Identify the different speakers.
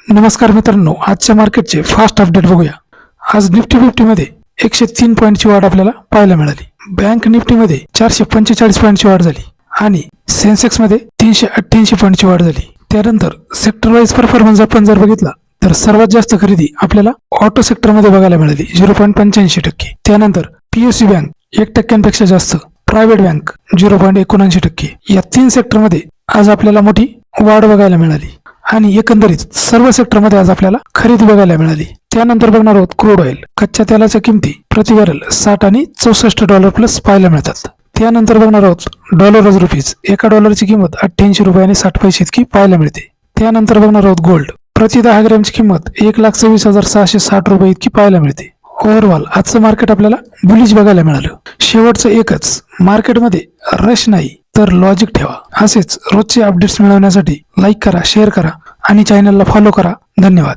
Speaker 1: नमस्कार मित्रांनो, आजच्या मार्केटचे फास्ट अपडेट बघूया। आज निफ्टी 50 मध्ये 103 पॉईंटची वाढ आपल्याला पाहायला मिळाली। बँक निफ्टी मध्ये 445 पॉईंटची वाढ झाली आणि सेन्सेक्स मध्ये 388 पॉईंटची वाढ झाली। त्यानंतर सेक्टर वाईज परफॉर्मन्स आपण जर बघितला तर सर्वात जास्त खरेदी आपल्याला ऑटो सेक्टर मध्ये बघायला मिळाली 0.85%। त्यानंतर पीएससी बँक 1% जास्त, प्रायव्हेट बँक 0.79%। या तीन सेक्टर मध्ये आज आपल्याला मोठी वाढ बघायला मिळाली आणि एकंदरीत सर्व सेक्टरमध्ये आज आपल्याला खरेदी बघायला मिळाली। त्यानंतर बघणार आहोत क्रूड ऑइल। कच्च्या तेलाच्या किमती प्रति बॅरल 60 आणि 64 डॉलर प्लस पाहायला मिळतात। त्यानंतर बघणार आहोत डॉलर आज रुपीज। एका डॉलरची किंमत 88 रुपये आणि 60 पैसे इतकी पाहायला मिळते। त्यानंतर बघणार आहोत गोल्ड। प्रति 10 ग्रॅमची किंमत 1,26,660 रुपये इतकी पाहायला मिळते। ओव्हरऑल आजचं मार्केट आपल्याला बुलिश बघायला मिळालं। शेवटचं एकच, मार्केटमध्ये रश नाही तर लॉजिक ठेवा। असेच रोजचे अपडेट्स मिळवण्यासाठी लाईक करा, शेअर करा आणि चॅनलला फॉलो करा। धन्यवाद।